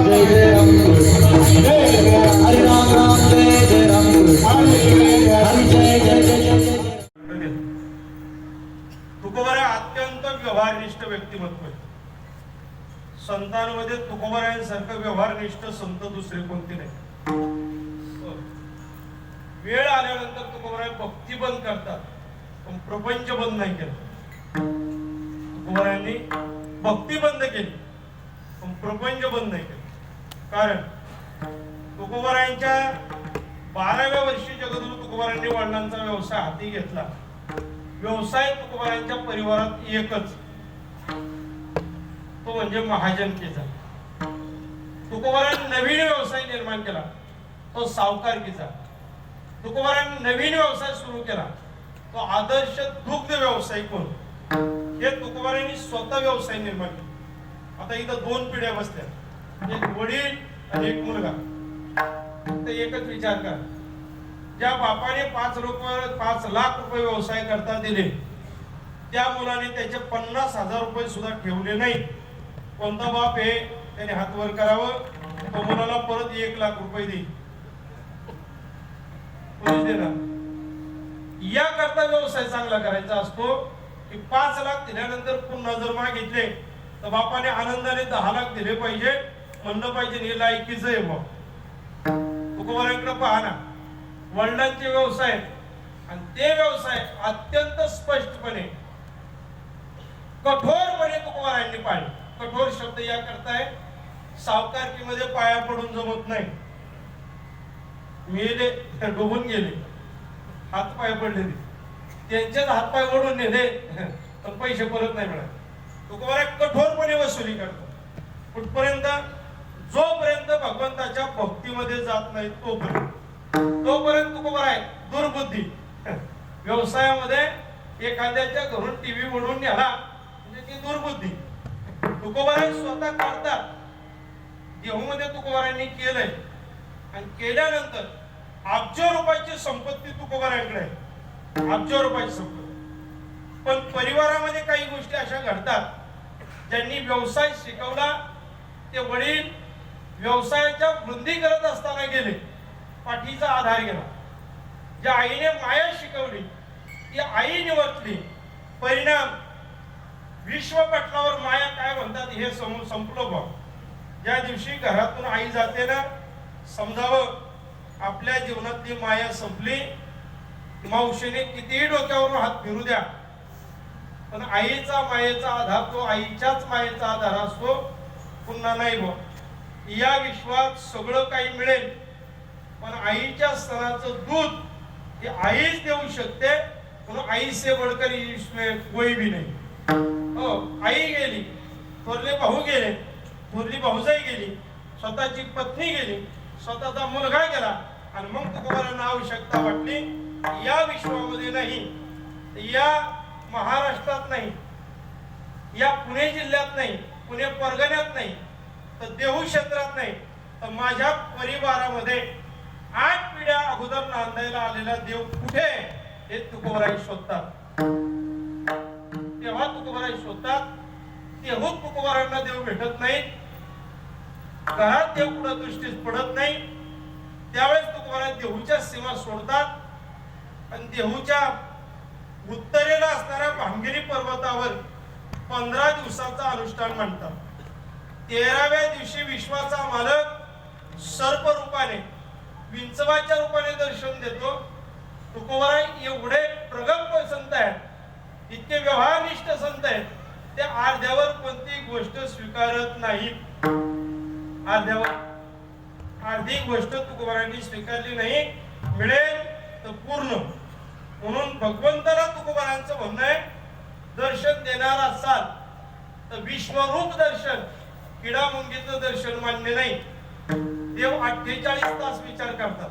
जय जय राम हरे राम राम जय जय राम हरे जय जय जय जय। तुकोबाराय अत्यंत व्यवहारनिष्ठ व्यक्तिमत्व आहे. संतांमध्ये तुकोबारायांसारखं व्यवहारनिष्ठ संत दुसरे कोणते नाही. वेळ आल्यानंतर तुकोबाराय भक्ती बंद करतात पण प्रपंच बंद नाही केला. तुकोबारायांनी भक्ती बंद केली पण प्रपंच बंद नाही केला. कारण तुकोबारायांच्या 12व्या वर्षी जगद्गुरु तुकोबारायांनी वडिलांचा व्यवसाय हाती घेतला. व्यवसाय तुकोबारायांच्या परिवारात एकच, तो म्हणजे महाजनकीचा. तुकोबारायांनी नवीन व्यवसाय निर्माण केला, तो सावकारकीचा. तुकोबारायांनी नवीन व्यवसाय सुरू केला, तो आदर्श दुग्ध व्यवसायिक म्हणून. हे तुकोबारायांनी स्वतः व्यवसाय निर्माण केला. आता इथं 2 पिढ्या बसल्या, एक वडील आणि एक मुलगा. तर एकच विचार करा, ज्या बापाने 5 लाख रुपये व्यवसाय करता दिले, त्या मुलाने त्याचे 50,000 रुपये सुद्धा ठेवले नाही. कोणता बाप आहे त्याने हात वर करावं, तो मुलाला परत 1 लाख रुपये देईल. या करता व्यवसाय चांगला करायचा असतो की 5 लाख दिल्यानंतर पुन्हा जर मागितले तर बापाने आनंदाने 10 लाख दिले पाहिजे, म्हणलं पाहिजे हे लायकीच आहे. मग तुकोबारायांकडे पहा ना, वडिलांचे व्यवसाय आणि ते व्यवसाय अत्यंत स्पष्टपणे कठोरपणे तुकोबारायांनी पाळले. कठोर शब्द या करताय, सावकारकीमध्ये पाया पडून जमत नाही. मेले डोबून गेले, हात पाय पडले, त्यांचेच हात पाय ओढून नेले पण पैसे परत नाही मिळाले. तुकोबाराय कठोरपणे वसुली करतात. कुठपर्यंत? जोपर्यंत भगवंताच्या भक्तीमध्ये जात नाही तोपर्यंत तुकोबाराय दुर्बुद्धी. व्यवसायामध्ये एखाद्याच्या घरून टीव्ही ओढून न्याला म्हणजे ती दुर्बुद्धी. तुकोबाराय स्वतः करतात. देहूमध्ये तुकोबारायांनी केलंय आणि केल्यानंतर अब्ज रुपयाची संपत्ती तुकोबारायांकडे आहे. अब्ज रुपयाची संपत्ती. पण परिवारामध्ये काही गोष्टी अशा घडतात, ज्यांनी व्यवसाय शिकवला ते वडील व्यवसायाच्या वृद्धी करत असताना गेले, पाठीचा आधार गेला. ज्या आईने माया शिकवली ती आई निवर्तली. परिणाम विश्वपटलावर माया काय म्हणतात हे संपलं बा. ज्या दिवशी घरातून आई जाते ना, समजावं आपल्या जीवनातली माया संपली. मावशीने कितीही डोक्यावरून हात फिरू द्या, पण आईचा मायेचा आधार तो आईच्याच मायेचा आधार असतो, पुन्हा नाही बा. या विश्वात सगळं काही मिळेल पण आईच्या स्तनाचं दूध हे आईच देऊ शकते. म्हणून आई से बडकर इसमें कोई भी नाही. हो, आई गेली, थोरले भाऊ गेले, थोरली भाऊजाई गेली, स्वतःची पत्नी गेली, स्वतःचा मुलगा गेला आणि मग तुकोबारायांना आवश्यकता वाटली या विश्वामध्ये नाही, या महाराष्ट्रात नाही, या पुणे जिल्ह्यात नाही, पुणे परगण्यात नाही, तर देहू क्षेत्रात नाही, तर माझ्या परिवारामध्ये 8 पिढ्या अगोदर नांदायला आलेला देव कुठे हे तुकोबाराय शोधतात. तेव्हा तुकोबाराय शोधतात, तेव्हा तुकोबारायांना देव भेटत नाही. घरात देव कुठं दृष्टीस पडत नाही. त्यावेळेस तुकोबाराय देहूच्या सीमा सोडतात आणि देहूच्या उत्तरेला असणाऱ्या भांगिरी पर्वतावर 15 दिवसाचा अनुष्ठान मांडतात. 13व्या दिवशी विश्वाचा मालक सर्प रूपाने, विंचवाच्या रूपाने दर्शन देतो. तुकोबाराय एवढे प्रगल्भ संत आहेत, इतके व्यवहारनिष्ठ संत आहेत, ते अर्ध्यावर कोणती गोष्ट स्वीकारत नाहीत. अर्धी गोष्ट तुकोबारायांनी स्वीकारली नाही. मिळेल तर पूर्ण. म्हणून भगवंताला तुकोबारायांचं म्हणणं आहे, दर्शन देणार असाल तर विश्वरूप दर्शन, किडा मुंगीचं दर्शन मान्य नाही. देव 48 तास विचार करतात.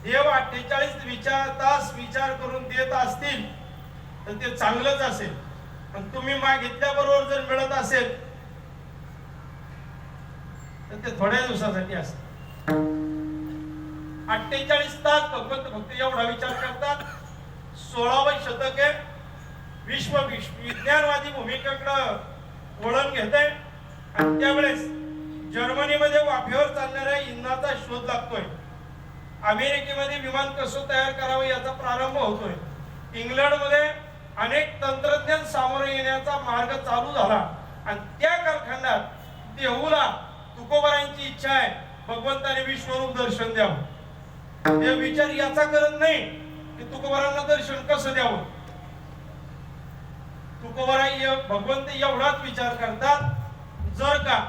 देव 48 तास विचार करून देत असतील तर ते चांगलंच असेल. पण तुम्ही मागितल्याबरोबर जर मिळत असेल तर ते थोड्या दिवसासाठी असेल. 48 तास भगवंत फक्त एवढा विचार करतात. 16वे शतक आहे, विज्ञानवादी भूमिकेकडे वळण घेते आणि त्यावेळेस जर्मनीमध्ये वाफेवर चालणाऱ्या इंधनाचा शोध लागतोय. अमेरिकेमध्ये विमान कसं तयार करावं याचा प्रारंभ होतोय. इंग्लंडमध्ये अनेक तंत्रज्ञान सामोरे येण्याचा मार्ग चालू झाला आणि त्या कालखंडात देहूला तुकोबारायांची इच्छा आहे भगवंताने विश्वरूप दर्शन द्यावं. ते विचार याचा करत नाही की तुकोबारांना दर्शन कसं द्यावं. तुकोबाराय भगवंत एवढाच विचार करतात, जर का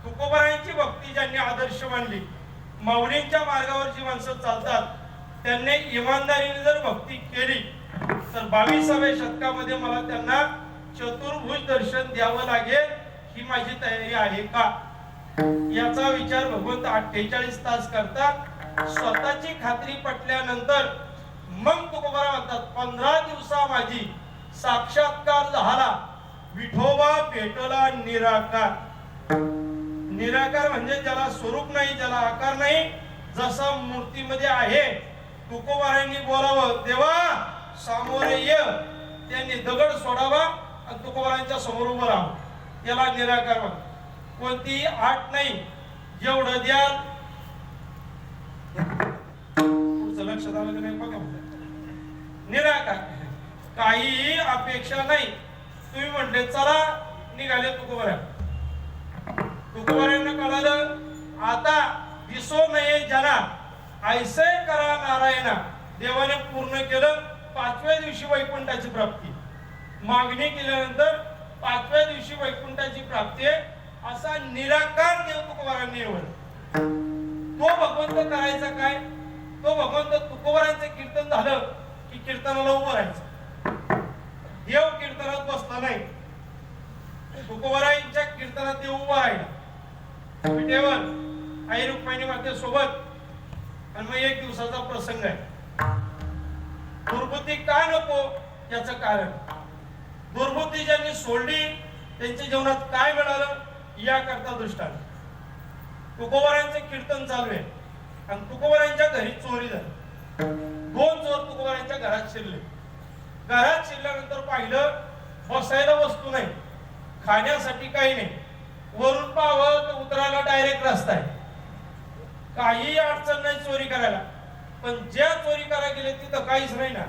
तुकोबारायांची भक्ती ज्यांनी आदर्श मानली, माऊलींच्या मार्गावर जी माणसं चालतात त्यांनी इमानदारीने जर भक्ती केली तर 22व्या शतकामध्ये मला त्यांना चतुर्भुज दर्शन द्यावं लागेल ही माझी तयारी आहे का, याचा विचार भगवंत 48 तास करतात. स्वतःची खात्री पटल्यानंतर मग तुकोबारा म्हणतात 15 दिवसा माझी साक्षात्कार झाला, विठोबा भेटला निराकार. निराकार म्हणजे ज्याला स्वरूप नाही, ज्याला आकार नाही, जसा मूर्तीमध्ये आहे. तुकोबारांनी बोलावं, देवा सामोरे ये. त्यांनी दगड सोडावा आणि तुकोबारांच्या समोर उभं राहावं, याला निराकार म्हणतात. कोणती आट नाही, जेवढं द्याल. पुढचं लक्षात आलं की नाही बघा. निराकार, काही अपेक्षा नाही. तुम्ही म्हणले चला, निघाले तुकोबारा. तुकोबारांना कळालं आता दिसो नये जना, ऐसे करा नारायणा. देवाने पूर्ण केलं. 5व्या दिवशी वैकुंठाची प्राप्ती. मागणी केल्यानंतर 5व्या दिवशी वैकुंठाची प्राप्ती आहे असा निराकार देव तुकोबारांनी निवडला. तो भगवंत करायचा काय? तो भगवंत तुकोबारांचं कीर्तन झालं की कीर्तनाला उभं राहायचं. देव कीर्तनात बसला नाही, तुकोबारांच्या कीर्तनात देव उभा राहिला विटेवर आई रुक्मिणी माते सोबत. आणि मग एक दिवसाचा प्रसंग आहे. दुर्बुद्धी का नको याचं कारण, दुर्बुद्धी ज्यांनी सोडली त्यांच्या जीवनात काय मिळालं याकरता दृष्टांत. तुकोबारांचं कीर्तन चालू आहे आणि तुकोबारांच्या घरी चोरी झाली. 2 चोर तुकोबारांच्या घरात शिरले. घरात शिरल्यानंतर पाहिलं बसायला वस्तू नाही, खाण्यासाठी काही नाही, वरून पाहावं तर उतरायला डायरेक्ट रस्ता आहे. काही अडचण नाही चोरी करायला. पण ज्या चोरी करायला गेले तिथं काहीच नाही ना.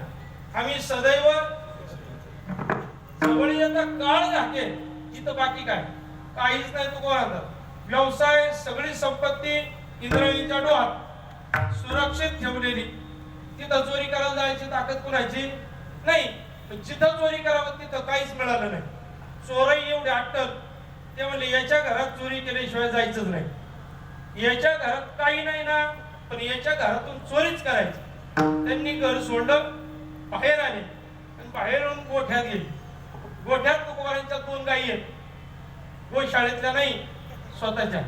आम्ही सदैव जवळ येता काळ घाके, तिथं बाकी काय काहीच नाही. तुकोबारांचा व्यवसाय, सगळी संपत्ती इंद्रायणीच्या डोहात सुरक्षित ठेवलेली. तिथं चोरी करायला जायची ताकद कुणाची नाही. जिथं चोरी करावं तिथं काहीच मिळालं नाही. चोरही एवढे अट्टल, ते म्हणले याच्या घरात चोरी केल्याशिवाय जायचंच नाही. याच्या घरात काही नाही ना, पण याच्या घरातून चोरीच करायची. त्यांनी घर सोडलं, बाहेर आले आणि बाहेर येऊन गोठ्यात गेले. गोठ्यात तुकोबारांच्या 2 गायी आहेत. गोशाळेतल्या नाही, स्वतःच्या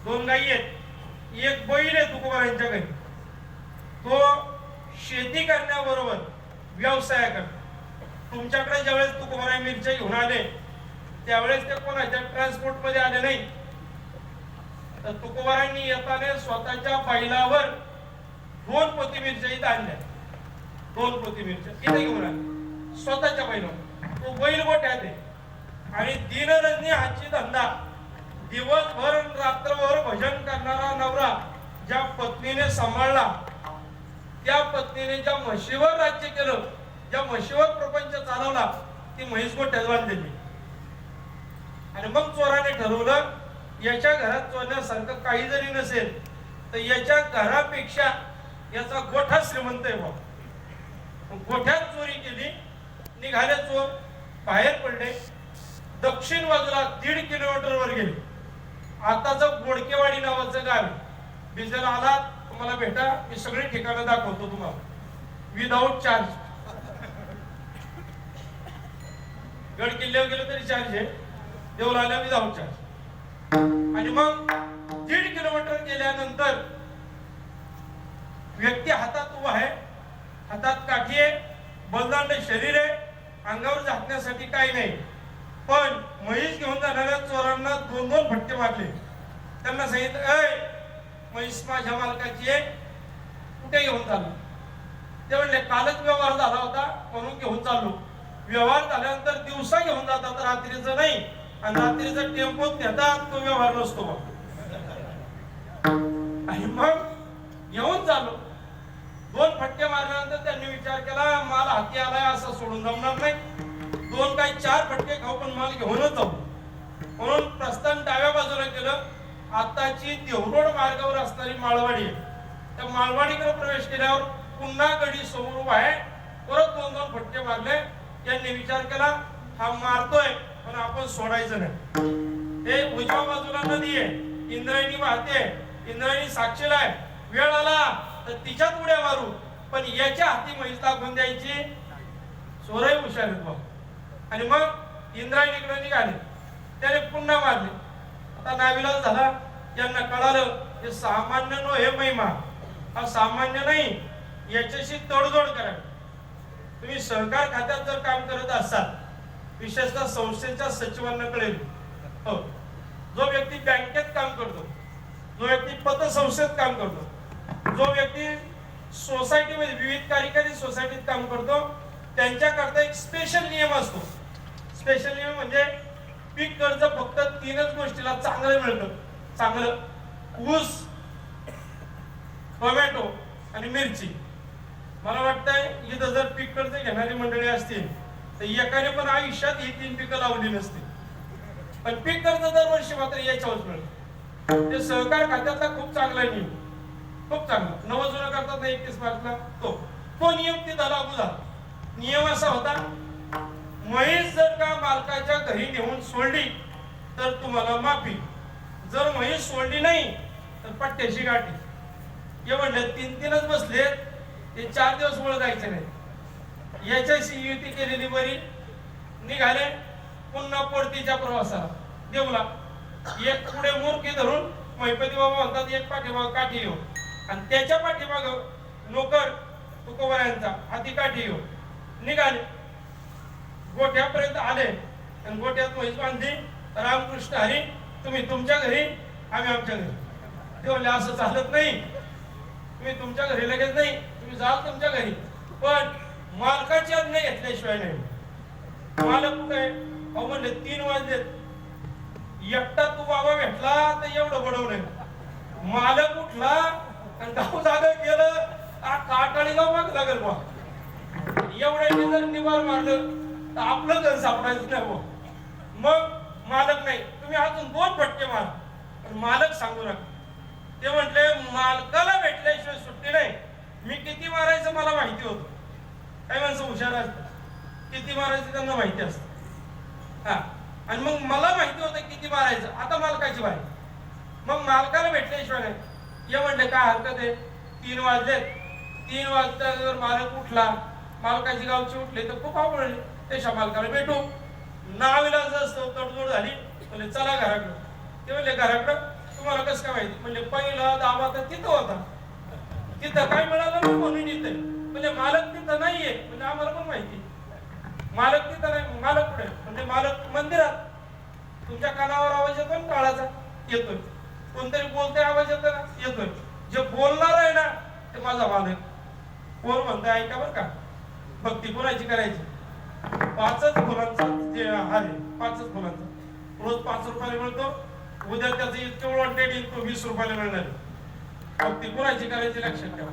2 गायी आहेत. एक बैल आहे तुकोबारांच्या घरी. तो शेती करण्याबरोबर व्यवसाय करतो. तुमच्याकडे ज्यावेळेस तुकोबारा मिरच्या घेऊन आले त्यावेळेस ते कोणाच्या ट्रान्सपोर्ट मध्ये आले नाही. तर तुकोबारांनी येताना स्वतःच्या बैलावर 2 पोती मिरच्या इथं आणल्या. 2 पोती मिरच्या इथे घेऊन आले स्वतःच्या बैलावर. तो बैल गोठ्यात आहे आणि दिनरजनी हाची धंदा. दिवसभर रात्रभर भजन करणारा नवरा ज्या पत्नीने सांभाळला, त्या पत्नीने ज्या म्हशीवर राज्य केलं, ज्या म्हशीवर प्रपंच चालवला, ती म्हैस गोठ्यात बांधलेली. आणि मग चोराने ठरवलं याच्या घरात चोरण्यासारखं काही जरी नसेल तर याच्या घरापेक्षा याचा गोठा श्रीमंत आहे. गोठ्यात चोरी केली. निघाले चोर, बाहेर पडले. दक्षिण बाजूला 1.5 किलोमीटरवर गेले. आताचं गोडकेवाडी नावाचं गाव आहे. बिजल आला तुम्हाला भेटा, मी सगळी ठिकाणं दाखवतो तुम्हाला विदाऊट चार्ज. गड किल्ल्यावर गेलो तरी चार्ज आहे, देऊळ आल्या विदाऊट चार्ज. आणि मग 1.5 किलोमीटर गेल्यानंतर व्यक्ती हातात उभा आहे, हातात काठी आहे, बलदांड शरीर आहे, अंगावर झाकण्यासाठी काही नाही. पण म्हैस घेऊन जाणाऱ्या चोरांना 2-2 फटके मारले. त्यांना सांगितलं, ऐ म्हैस माझ्या मालकाची आहे, कुठे घेऊन चाललो? ते म्हणले कालच व्यवहार झाला होता म्हणून घेऊन चाललो. व्यवहार झाल्यानंतर दिवसा घेऊन जातात, रात्रीचं नाही. आणि रात्रीचा टेम्पोत नेतात तो व्यवहार नसतो बा. आणि मग येऊन चाललो. 2 फटके मारल्यानंतर त्यांनी विचार केला माल हाती आलाय असं सोडून जमणार नाही. 2 काय 4 फटके खाऊ पण माल घेऊनच जाऊ. म्हणून प्रस्थान डाव्या बाजूला केलं. आताची देवरोड मार्गावर असणारी माळवाडी आहे. त्या माळवाडीकडे प्रवेश केल्यावर पुन्हा गडी समोर उभा आहे. परत 2 फटके मारले. त्यांनी विचार केला हा मारतोय पण आपण सोडायचं नाही. ते उजव्या बाजूला नदी आहे, इंद्रायणी वाहते, इंद्रायणी साक्षीला आहे. वेळ आला तर तिच्यात उड्या मारू पण याच्या हाती म्हैस दाखवून द्यायची. सोरही हुशार आहेत बा. आणि मग इंद्रायणीकडे निघाले. त्याने पुन्हा मारले. आता नाविलाज झाला. यांना कळालं हे सामान्य नो हे महिमा हा सामान्य नाही, याच्याशी तडजोड करावी. तुम्ही सहकार खात्यात जर काम करत असाल, विशेषतः संस्थेच्या सचिवांना कळेल. हो, जो व्यक्ती बँकेत काम करतो, जो व्यक्ती पतसंस्थेत काम करतो, जो व्यक्ती सोसायटीमध्ये विविध कार्यकारी सोसायटीत काम करतो, त्यांच्याकरता एक स्पेशल नियम असतो. स्पेशल नियम म्हणजे पीक कर्ज फक्त 3च गोष्टीला चांगलं मिळतं. चांगलं ऊस, टोमॅटो आणि मिरची. मला वाटतंय इथं जर पीक कर्ज घेणारी मंडळी असतील तर एकाने पण आयुष्यात ही 3 पिकं लावली नसतील. पण पीक कर्ज दरवर्षी मात्र याच्यावरच मिळतं. ते सहकार खात्यातला खूप चांगला नियम, खूप चांगला. नवजुनं करतात ना 31 मार्चला, तो नियम तिथं लागू झाला. नियम असा होता, म्हैस जर का मालकाच्या घरी नेऊन सोडली तर तुम्हाला माफी, जर म्हैस सोडली नाही तर पट्ट्याशी गाठी. हे म्हणले 3-3च बसले, ते 4 दिवस वर जायचे नाही. याच्याशी युती केलेली बरी. निघाले पुन्हा परतीच्या प्रवासाला देवला. एक पुढे मूर्खी धरून महिपती बाबा म्हणतात, एक पाठीमाग काठी येऊ आणि त्याच्या पाठीमाग नोकर तुकोबरायांचा हाती काठी येऊ. निघाले. गोठ्यापर्यंत आले आणि गोठ्यात म्हैस बांधली. रामकृष्ण हरी, तुम्ही तुमच्या घरी, आम्ही आमच्या घरी. ते म्हणले असं चालत नाही, तुम्ही तुमच्या घरी लगेच नाही, तुम्ही जाल तुमच्या घरी, पण मालकाची आज्ञा घेतल्याशिवाय नाही. मालक कुठे आहे? अहो म्हणले 3 वाजलेत. एकटा तू बाबा भेटला तर एवढं बडवलंय. मालक उठला आणि गाव जागा गेलं, काटाळी गाव माग लागेल बा. एवढ्या जर निवार मारलं तर आपलं घर सापडायचं नाही बा. मग मालक नाही, तुम्ही अजून 2 फटके मार, पण मालक सांगू नका. ते म्हटले मालकाला भेटल्याशिवाय सुट्टी नाही. मी किती मारायचं मला माहिती होतं. काही माणसं हुशार असतात, किती मारायचं त्यांना माहिती असतं. हा, आणि मग मला माहिती होतं किती मारायचं. आता मालकाची बाई, मग मालकाला भेटल्याशिवाय नाही. हे म्हणले काय हरकत आहे, 3 वाजलेत. 3 वाजता जर मालक उठला, मालकाची गावची उठले तर खूप आवडले. त्याच्या मालकाला भेटू. नाविलाज असतो, तडजोड झाली. म्हणजे चला घराकडं. ते म्हणले घराकडं तुम्हाला कसं काय माहिती? म्हणजे पहिला दाबा तर तिथं होता, तिथं काय मिळालं नाही म्हणून इथे. म्हणजे मालक तिथं नाहीये, म्हणजे आम्हाला पण माहिती मालक तिथं नाही. मालक कुठे? म्हणजे मालक मंदिरात. तुमच्या कानावर आवाज येतो ना काळाचा, येतोय. कोणतरी बोलतोय, आवाज येतो ना, येतोय. जे बोलणार आहे ना ते माझा मालक. कोण म्हणतोय ऐका बरं का. भक्ती कोणाची करायची? 5च फुलांचा जे हार आहे, 5च फुलांचा. रोज 5 रुपयाला मिळतो. उद्या त्याचं इतकं वॉन्टेड येईल तो 20 रुपयाला मिळणार. भक्ती कोणाची करायची लक्षात ठेवा.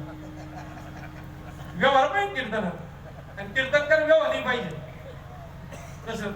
व्यवहार पाहिजे कीर्तनात, आणि कीर्तनकार व्यवहारही पाहिजे. कसं